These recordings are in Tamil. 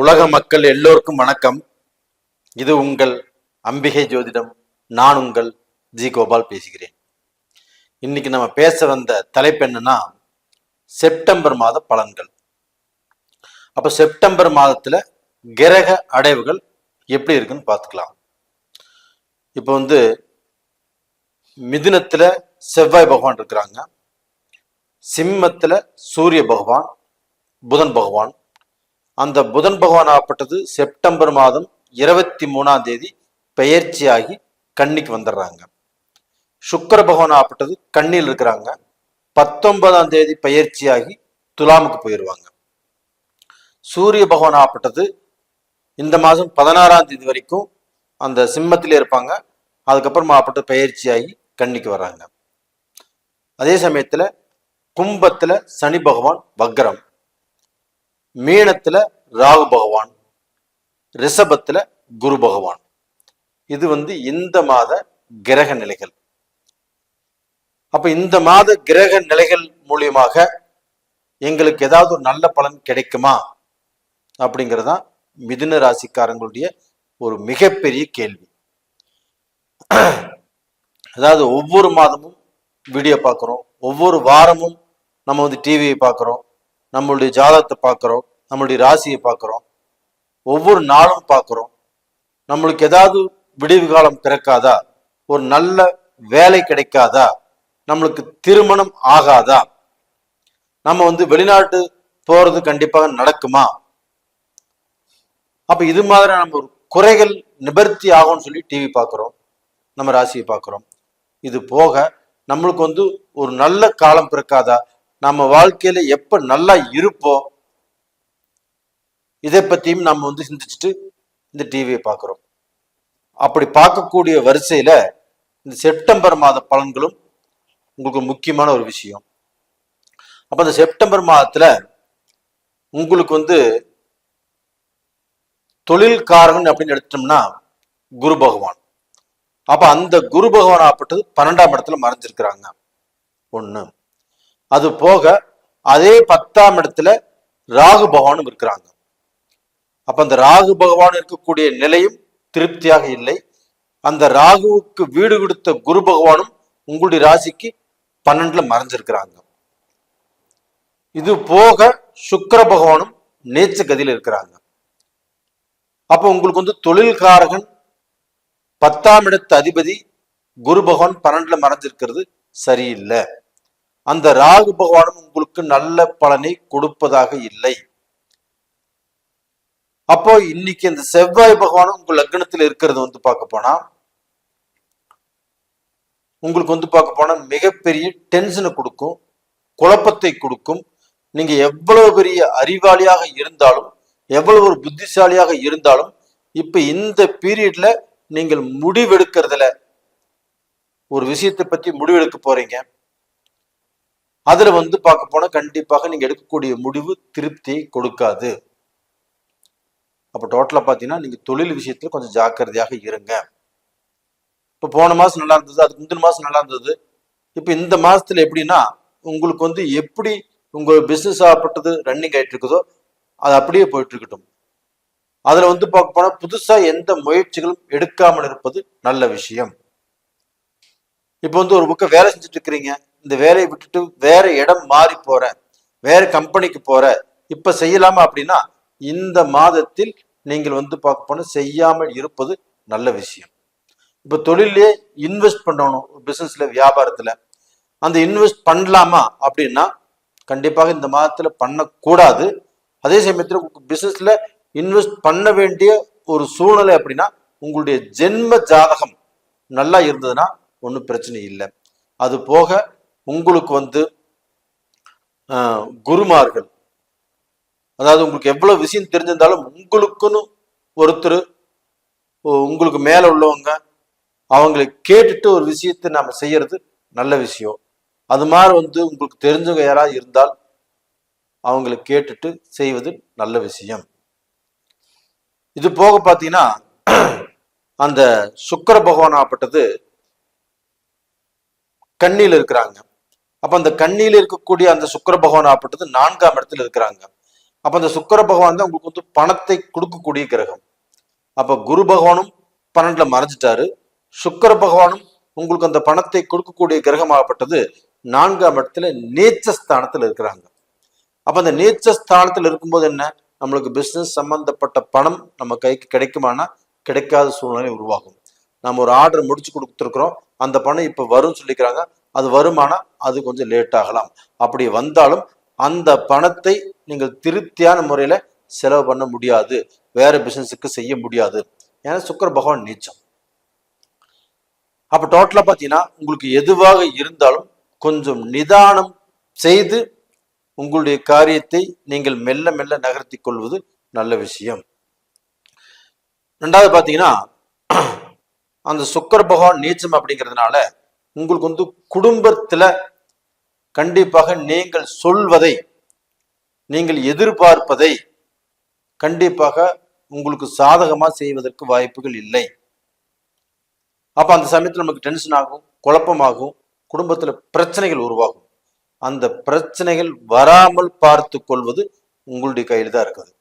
உலக மக்கள் எல்லோருக்கும் வணக்கம். இது உங்கள் அம்பிகை ஜோதிடம். நான் உங்கள் ஜி கோபால் பேசுகிறேன். இன்னைக்கு நம்ம பேச வந்த தலைப்பு என்னன்னா, செப்டம்பர் மாத பலன்கள். அப்ப செப்டம்பர் மாதத்துல கிரக அடைவுகள் எப்படி இருக்குன்னு பார்த்துக்கலாம். இப்போ மிதுனத்துல செவ்வாய் பகவான் இருக்கிறாங்க, சிம்மத்துல சூரிய பகவான், புதன் பகவான். அந்த புதன் பகவான் ஆகப்பட்டது செப்டம்பர் மாதம் 23ஆம் தேதி பெயர்ச்சியாகி கன்னிக்கு வந்துடுறாங்க. சுக்கிர பகவான் ஆகப்பட்டது கன்னியில் இருக்கிறாங்க, 19ஆம் தேதி பெயர்ச்சியாகி துலாமுக்கு போயிடுவாங்க. சூரிய பகவான் ஆகப்பட்டது இந்த மாதம் 16ஆம் தேதி வரைக்கும் அந்த சிம்மத்திலே இருப்பாங்க. அதுக்கப்புறம் ஆகப்பட்ட பெயர்ச்சியாகி கன்னிக்கு வர்றாங்க. அதே சமயத்துல கும்பத்துல சனி பகவான் வக்ரம், மீனத்துல ராகு பகவான், ரிஷபத்துல குரு பகவான். இது இந்த மாத கிரக நிலைகள். அப்ப இந்த மாத கிரக நிலைகள் மூலியமாக எங்களுக்கு ஏதாவது ஒரு நல்ல பலன் கிடைக்குமா அப்படிங்கிறதா மிதுன ராசிக்காரங்களுடைய ஒரு மிகப்பெரிய கேள்வி. அதாவது ஒவ்வொரு மாதமும் வீடியோ பார்க்குறோம், ஒவ்வொரு வாரமும் நம்ம டிவியை பார்க்குறோம், நம்மளுடைய ஜாதகத்தை பார்க்குறோம், நம்மளுடைய ராசியை பார்க்குறோம், ஒவ்வொரு நாளும் பார்க்குறோம். நம்மளுக்கு ஏதாவது விடிவு காலம் பிறக்காதா, ஒரு நல்ல வேலை கிடைக்காதா, நம்மளுக்கு திருமணம் ஆகாதா, நம்ம வெளிநாட்டு போறது கண்டிப்பாக நடக்குமா, அப்ப இது மாதிரி நம்ம ஒரு குறைகள் நிவர்த்தி ஆகும்னு சொல்லி டிவி பார்க்குறோம், நம்ம ராசியை பார்க்குறோம். இது போக நம்மளுக்கு ஒரு நல்ல காலம் பிறக்காதா, நம்ம வாழ்க்கையில எப்ப நல்லா இருப்போம், இதை பத்தியும் நம்ம சிந்திச்சுட்டு இந்த டிவியை பார்க்கிறோம். அப்படி பார்க்கக்கூடிய வரிசையில இந்த செப்டம்பர் மாத பலன்களும் உங்களுக்கு முக்கியமான ஒரு விஷயம். அப்ப இந்த செப்டம்பர் மாதத்துல உங்களுக்கு தொழில்காரகன் அப்படின்னு எடுத்துட்டோம்னா குரு பகவான். அப்ப அந்த குரு பகவான் ஆப்பட்டது 12ஆம் இடத்துல மறைஞ்சிருக்கிறாங்க ஒண்ணு. அது போக அதே 10ஆம் இடத்துல ராகு பகவானும் இருக்கிறாங்க. அப்ப அந்த ராகு பகவான் இருக்கக்கூடிய நிலையும் திருப்தியாக இல்லை. அந்த ராகுவுக்கு வீடு கொடுத்த குரு பகவானும் உங்களுடைய ராசிக்கு 12ல மறைஞ்சிருக்கிறாங்க. இது போக சுக்கிர பகவானும் நீச்ச கதியில் இருக்கிறாங்க. அப்ப உங்களுக்கு தொழில்காரகன் 10ஆம் இடத்து அதிபதி குரு பகவான் 12ல மறைஞ்சிருக்கிறது சரியில்லை. அந்த ராகு பகவானும் உங்களுக்கு நல்ல பலனை கொடுப்பதாக இல்லை. அப்போ இன்னைக்கு இந்த செவ்வாய் பகவானும் உங்க லக்னத்தில் இருக்கிறது பார்க்க போனா உங்களுக்கு பார்க்க போனா மிகப்பெரிய டென்ஷனை கொடுக்கும், குழப்பத்தை கொடுக்கும். நீங்க எவ்வளவு பெரிய அறிவாளியாக இருந்தாலும், எவ்வளவு ஒரு புத்திசாலியாக இருந்தாலும், இப்ப இந்த பீரியட்ல நீங்கள் முடிவெடுக்கிறதுல ஒரு விஷயத்தை பத்தி முடிவெடுக்க போறீங்க. அதுல பார்க்க போனா கண்டிப்பாக நீங்க எடுக்கக்கூடிய முடிவு திருப்தியை கொடுக்காது. அப்ப டோட்டலா பாத்தீங்கன்னா நீங்க தொழில் விஷயத்துல கொஞ்சம் ஜாக்கிரதையாக இருங்க. இப்ப போன மாசம் நல்லா இருந்தது, அதுக்கு முந்தின மாசம் நல்லா இருந்தது. இப்ப இந்த மாசத்துல எப்படின்னா உங்களுக்கு எப்படி உங்க பிசினஸ் ஆகப்பட்டது ரன்னிங் ஆயிட்டு இருக்குதோ அது அப்படியே போயிட்டு இருக்கட்டும். அதுல பார்க்க போனா புதுசா எந்த முயற்சிகளும் எடுக்காமல் இருப்பது நல்ல விஷயம். இப்ப ஒரு பக்கம் வேலை செஞ்சுட்டு இருக்கிறீங்க, இந்த வேலையை விட்டுட்டு வேற இடம் மாறி போற, வேற கம்பெனிக்கு போற, இப்ப செய்யலாமா அப்படின்னா இந்த மாதத்தில் நீங்கள் பார்க்க போனா செய்யாமல் இருப்பது நல்ல விஷயம். இப்ப தொழிலே இன்வெஸ்ட் பண்ணணும், பிசினஸ்ல வியாபாரத்துல அந்த இன்வெஸ்ட் பண்ணலாமா அப்படின்னா கண்டிப்பாக இந்த மாதத்துல பண்ணக்கூடாது. அதே சமயத்துல பிசினஸ்ல இன்வெஸ்ட் பண்ண வேண்டிய ஒரு சூழ்நிலை அப்படின்னா உங்களுடைய ஜென்ம ஜாதகம் நல்லா இருந்ததுன்னா ஒன்றும் பிரச்சனை இல்லை. அது போக உங்களுக்கு குருமார்கள், அதாவது உங்களுக்கு எவ்வளவு விஷயம் தெரிஞ்சிருந்தாலும் உங்களுக்குன்னு ஒருத்தர் உங்களுக்கு மேல உள்ளவங்க அவங்களை கேட்டுட்டு ஒரு விஷயத்தை நாம செய்யறது நல்ல விஷயம். அது மாதிரி உங்களுக்கு தெரிஞ்சவங்க யாராவது இருந்தால் அவங்களை கேட்டுட்டு செய்வது நல்ல விஷயம். இது போக பாத்தீங்கன்னா அந்த சுக்கிர பகவான் ஆப்பட்டது கன்னியில இருக்கிறாங்க. அப்ப அந்த கன்னியில இருக்கக்கூடிய அந்த சுக்கிர பகவான் ஆப்பட்டது 4ஆம் இடத்துல இருக்கிறாங்க. அப்ப அந்த சுக்கிர பகவான் தான் உங்களுக்கு வந்து பணத்தை கொடுக்கக்கூடிய கிரகம். அப்ப குரு பகவானும் 12ல மறைஞ்சிட்டாரு. சுக்கிர பகவானும் உங்களுக்கு அந்த பணத்தை கொடுக்கக்கூடிய கிரகமாகப்பட்டது 4ஆம் இடத்துல நீச்ச ஸ்தானத்துல இருக்கிறாங்க. அப்ப அந்த நீச்ச ஸ்தானத்துல இருக்கும்போது என்ன, நம்மளுக்கு பிசினஸ் சம்பந்தப்பட்ட பணம் நம்ம கைக்கு கிடைக்குமானா கிடைக்காத சூழ்நிலை உருவாகும். நம்ம ஒரு ஆர்டர் முடிச்சு கொடுத்துருக்குறோம், அந்த பணம் இப்ப வரும்னு சொல்லிக்கிறாங்க, அது வருமானா அது கொஞ்சம் லேட் ஆகலாம். அப்படி வந்தாலும் அந்த பணத்தை நீங்கள் திருப்தியான முறையில செலவு பண்ண முடியாது, வேற பிசினஸுக்கு செய்ய முடியாது. ஏன்னா சுக்கிர பகவான் நீச்சம். அப்ப டோட்டலா பாத்தீங்கன்னா உங்களுக்கு எதுவாக இருந்தாலும் கொஞ்சம் நிதானம் செய்து உங்களுடைய காரியத்தை நீங்கள் மெல்ல மெல்ல நகர்த்தி கொள்வது நல்ல விஷயம். ரெண்டாவது பாத்தீங்கன்னா அந்த சுக்கிர பகவான் நீச்சம் அப்படிங்கிறதுனால உங்களுக்கு வந்து குடும்பத்துல கண்டிப்பாக நீங்கள் சொல்வதை, நீங்கள் எதிர்பார்ப்பதை கண்டிப்பாக உங்களுக்கு சாதகமா செய்வதற்கு வாய்ப்புகள் இல்லை. அப்ப அந்த சமயத்துல நமக்கு டென்ஷன் ஆகும், குழப்பமாகும், குடும்பத்துல பிரச்சனைகள் உருவாகும். அந்த பிரச்சனைகள் வராமல் பார்த்து கொள்வது உங்களுடைய கையில் தான் இருக்குது.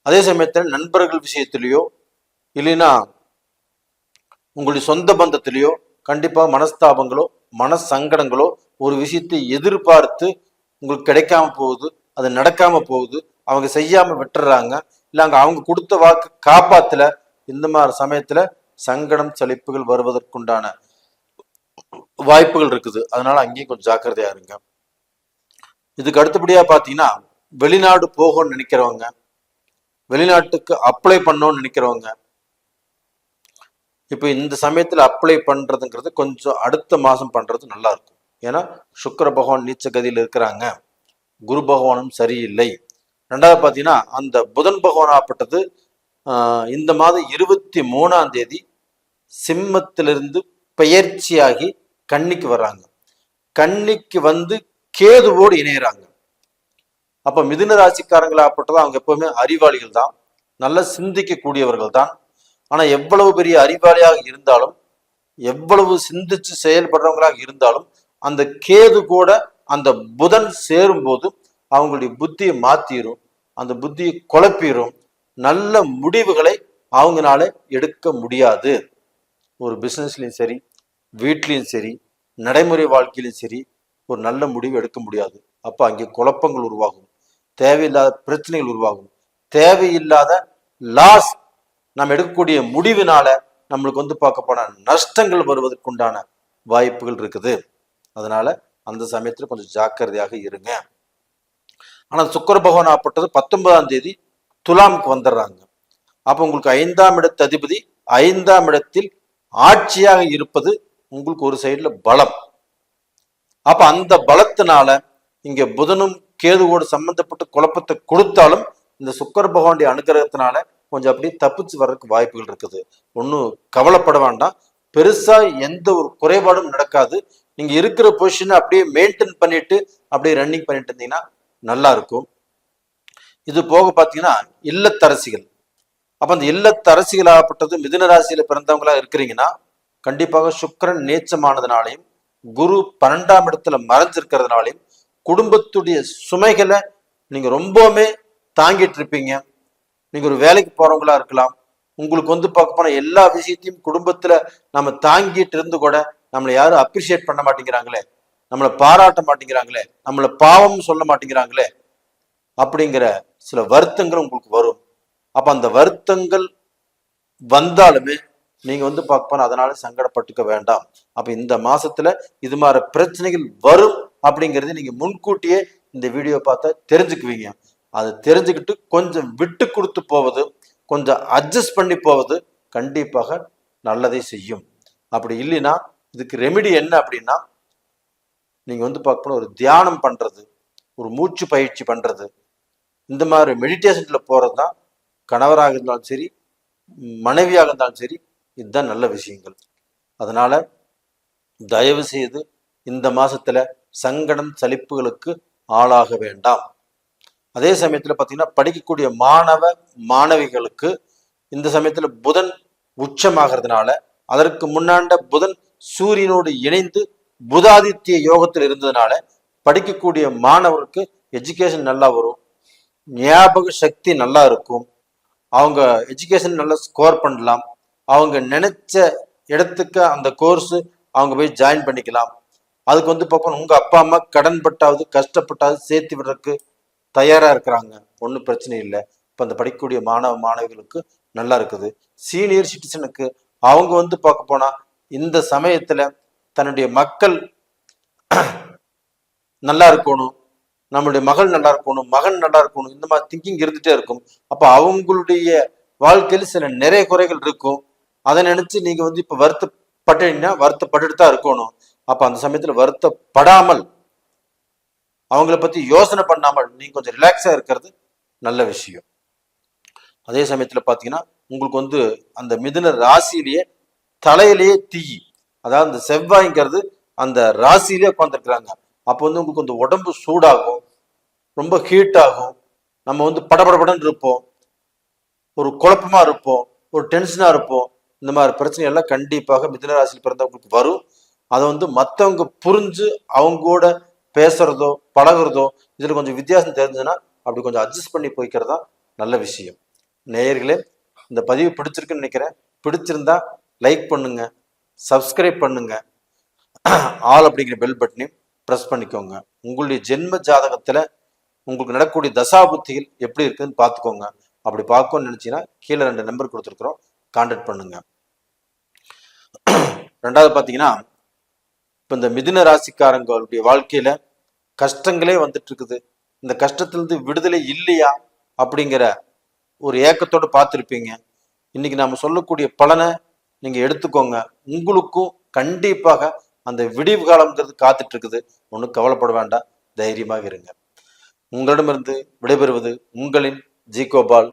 அதே சமயத்தில் நண்பர்கள் விஷயத்திலேயோ இல்லைன்னா உங்களுடைய சொந்த பந்தத்திலேயோ கண்டிப்பா மனஸ்தாபங்களோ மன சங்கடங்களோ ஒரு விஷயத்தை எதிர்பார்த்து உங்களுக்கு கிடைக்காம போகுது, அது நடக்காம போகுது, அவங்க செய்யாம விட்டுறாங்க, இல்ல அவங்க கொடுத்த வாக்கு காப்பாத்துல, இந்த மாதிரி சமயத்துல சங்கடம் சலிப்புகள் வருவதற்குண்டான வாய்ப்புகள் இருக்குது. அதனால அங்கேயும் கொஞ்சம் ஜாக்கிரதையா இருங்க. இதுக்கு அடுத்தபடியா பாத்தீங்கன்னா வெளிநாடு போகணும்னு நினைக்கிறவங்க, வெளிநாட்டுக்கு அப்ளை பண்ணணும்னு நினைக்கிறவங்க, இப்ப இந்த சமயத்துல அப்ளை பண்றதுங்கிறது கொஞ்சம் அடுத்த மாசம் பண்றது நல்லா இருக்கும். ஏன்னா சுக்கிர பகவான் நீச்ச கதியில் இருக்கிறாங்க, குரு பகவானும் சரியில்லை. ரெண்டாவது பாத்தீங்கன்னா அந்த புதன் பகவான் ஆப்பட்டது இந்த மாதம் 23ஆம் தேதி சிம்மத்திலிருந்து பெயர்ச்சியாகி கன்னிக்கு வர்றாங்க. கன்னிக்கு வந்து கேதுவோடு இணையறாங்க. அப்ப மிதுன ராசிக்காரங்களாப்பட்டது அவங்க எப்பவுமே அறிவாளிகள் தான், நல்லா சிந்திக்க கூடியவர்கள் தான். ஆனா எவ்வளவு பெரிய அறிவாளியாக இருந்தாலும், எவ்வளவு சிந்திச்சு செயல்படுறவங்களாக இருந்தாலும், அந்த கேது கூட அந்த புதன் சேரும் போது அவங்களுடைய புத்தியை மாத்திரும், அந்த புத்தியை குழப்பிடும், நல்ல முடிவுகளை அவங்களால எடுக்க முடியாது. ஒரு பிசினஸ்லயும் சரி, வீட்லயும் சரி, நடைமுறை வாழ்க்கையிலும் சரி ஒரு நல்ல முடிவு எடுக்க முடியாது. அப்ப அங்கே குழப்பங்கள் உருவாகும், தேவையில்லாத பிரச்சனைகள் உருவாகும், தேவையில்லாத லாஸ், நம்ம எடுக்கக்கூடிய முடிவினால நம்மளுக்கு வந்து பார்க்க போன நஷ்டங்கள் வருவதற்குண்டான வாய்ப்புகள் இருக்குது. அதனால அந்த சமயத்துல கொஞ்சம் ஜாக்கிரதையாக இருங்க. ஆனா சுக்கிர பகவான் ஆப்பட்டது 19ஆம் தேதி துலாமுக்கு வந்துடுறாங்க. அப்ப உங்களுக்கு 5ஆம் இடத்து அதிபதி 5ஆம் இடத்தில் ஆட்சியாக இருப்பது உங்களுக்கு ஒரு சைடுல பலம். அப்ப அந்த பலத்தினால இங்க புதனும் கேதுவோடு சம்பந்தப்பட்ட குழப்பத்தை கொடுத்தாலும் இந்த சுக்கிர பகவானுடைய அனுகிரகத்தினால கொஞ்சம் அப்படியே தப்பிச்சு வர்றதுக்கு வாய்ப்புகள் இருக்குது. ஒன்னும் கவலைப்பட வேண்டாம், பெருசா எந்த ஒரு குறைபாடும் நடக்காது. நீங்க இருக்கிற பொசிஷனை அப்படியே மெயின்டைன் பண்ணிட்டு அப்படியே ரன்னிங் பண்ணிட்டு இருந்தீங்கன்னா நல்லா இருக்கும். இது போக பாத்தீங்கன்னா இல்லத்தரசிகள், அப்ப அந்த இல்லத்தரசிகளாகப்பட்டது மிதுன ராசியில பிறந்தவங்களா இருக்கிறீங்கன்னா கண்டிப்பாக சுக்கிரன் நீச்சமானதுனாலையும் குரு 12ஆம் இடத்துல மறைஞ்சிருக்கிறதுனாலையும் குடும்பத்துடைய சுமைகளை நீங்க ரொம்பவுமே தாங்கிட்டு இருப்பீங்க. நீங்க ஒரு வேலைக்கு போறவங்களா இருக்கலாம், உங்களுக்கு வந்து பார்க்க போனா எல்லா விஷயத்தையும் குடும்பத்துல நம்ம தாங்கிட்டு இருந்து கூட நம்மளை யாரும் அப்ரிஷியேட் பண்ண மாட்டேங்கிறாங்களே, நம்மளை பாராட்ட மாட்டேங்கிறாங்களே, நம்மளை பாவம் சொல்ல மாட்டேங்கிறாங்களே அப்படிங்கிற சில வருத்தங்கள் உங்களுக்கு வரும். அப்ப அந்த வருத்தங்கள் வந்தாலுமே நீங்க வந்து பார்க்க போனா அதனால சங்கடப்பட்டுக்க வேண்டாம். அப்ப இந்த மாசத்துல இது மாதிரி பிரச்சனைகள் வரும் அப்படிங்கிறது நீங்க முன்கூட்டியே இந்த வீடியோ பார்த்தா தெரிஞ்சுக்குவீங்க. அதை தெரிஞ்சுக்கிட்டு கொஞ்சம் விட்டு கொடுத்து போவது, கொஞ்சம் அட்ஜஸ்ட் பண்ணி போவது கண்டிப்பாக நல்லதை செய்யும். அப்படி இல்லைன்னா இதுக்கு ரெமிடி என்ன அப்படின்னா, நீங்க வந்து பார்க்கணும் ஒரு தியானம் பண்றது, ஒரு மூச்சு பயிற்சி பண்றது, இந்த மாதிரி மெடிடேஷன்ல போறது தான் கணவராக இருந்தாலும் சரி மனைவியாக இருந்தாலும் சரி இதுதான் நல்ல விஷயங்கள். அதனால தயவு செய்து இந்த மாசத்துல சங்கடம் சலிப்புகளுக்கு ஆளாக வேண்டாம். அதே சமயத்துல பாத்தீங்கன்னா படிக்கக்கூடிய மாணவ மாணவிகளுக்கு இந்த சமயத்துல புதன் உச்சமாகிறதுனால, அதற்கு முன்னாண்ட புதன் சூரியனோடு இணைந்து புதாதித்ய யோகத்தில் இருந்ததுனால படிக்கக்கூடிய மாணவருக்கு எஜுகேஷன் நல்லா வரும், ஞாபக சக்தி நல்லா இருக்கும், அவங்க எஜுகேஷன் நல்லா ஸ்கோர் பண்ணலாம், அவங்க நினைச்ச இடத்துக்கு அந்த கோர்ஸ் அவங்க போய் ஜாயின் பண்ணிக்கலாம். அதுக்கு வந்து பார்க்கணும் உங்க அப்பா அம்மா கடன் பட்டாவது கஷ்டப்பட்டாவது சேர்த்து விடுறதுக்கு தயாரா இருக்கிறாங்க, ஒன்றும் பிரச்சனை இல்லை. இப்போ அந்த படிக்கக்கூடிய மாணவ மாணவிகளுக்கு நல்லா இருக்குது. சீனியர் சிட்டிசனுக்கு அவங்க வந்து பார்க்க போனா இந்த சமயத்துல தன்னுடைய மக்கள் நல்லா இருக்கணும், நம்மளுடைய மகள் நல்லா இருக்கணும், மகன் நல்லா இருக்கணும், இந்த மாதிரி திங்கிங் இருந்துட்டே இருக்கும். அப்ப அவங்களுடைய வாழ்க்கையில சில நிறைய குறைகள் இருக்கும். அதை நினைச்சு நீங்க வந்து இப்ப வருத்தப்பட்டீங்கன்னா வருத்தப்பட்டுட்டு தான் இருக்கணும். அப்ப அந்த சமயத்துல வருத்தப்படாமல் அவங்கள பத்தி யோசனை பண்ணாமல் நீங்க கொஞ்சம் ரிலாக்ஸா இருக்கிறது நல்ல விஷயம். அதே சமயத்துல பாத்தீங்கன்னா உங்களுக்கு வந்து அந்த மிதுன ராசியிலேயே தலையிலேயே தீ, அதாவது அந்த செவ்வாய்ங்கிறது அந்த ராசியிலேயே உட்காந்துருக்குறாங்க. அப்போ வந்து உங்களுக்கு வந்து உடம்பு சூடாகும், ரொம்ப ஹீட் ஆகும், நம்ம வந்து படபடபடன்னு இருப்போம், ஒரு குழப்பமா இருப்போம், ஒரு டென்ஷனா இருப்போம். இந்த மாதிரி பிரச்சனை எல்லாம் கண்டிப்பாக மிதுன ராசியில் பிறந்தவங்களுக்கு வரும். அதை வந்து மற்றவங்க புரிஞ்சு அவங்களோட பேசுறதோ பழகுறதோ இதுல கொஞ்சம் வித்தியாசம் தெரிஞ்சுன்னா அப்படி கொஞ்சம் அட்ஜஸ்ட் பண்ணி போய்க்கிறதா நல்ல விஷயம். நேயர்களே, இந்த பதிவு பிடிச்சிருக்குன்னு நினைக்கிறேன். பிடிச்சிருந்தா லைக் பண்ணுங்க, சப்ஸ்கிரைப் பண்ணுங்க, ஆல் அப்படிங்கிற பெல் பட்டனையும் ப்ரெஸ் பண்ணிக்கோங்க. உங்களுடைய ஜென்ம ஜாதகத்துல உங்களுக்கு நடக்கக்கூடிய தசாபுத்திகள் எப்படி இருக்குன்னு பார்த்துக்கோங்க. அப்படி பார்க்கணும்னு நினைச்சீங்கன்னா கீழே 2 நம்பர் கொடுத்துருக்குறோம், கான்டாக்ட் பண்ணுங்க. ரெண்டாவது பார்த்தீங்கன்னா இப்போ இந்த மிதுன ராசிக்காரங்களுடைய வாழ்க்கையில கஷ்டங்களே வந்துட்டு இருக்குது. இந்த கஷ்டத்திலிருந்து விடுதலை இல்லையா அப்படிங்கிற ஒரு ஏக்கத்தோடு பார்த்துருப்பீங்க. இன்னைக்கு நாம சொல்லக்கூடிய பலனை நீங்க எடுத்துக்கோங்க. உங்களுக்கும் கண்டிப்பாக அந்த விடிவு காலம்ங்கிறது காத்துட்டு இருக்குது. ஒன்றும் கவலைப்பட வேண்டாம், தைரியமாக இருங்க. உங்களிடமிருந்து விடைபெறுவது உங்களின் ஜி கோபால்.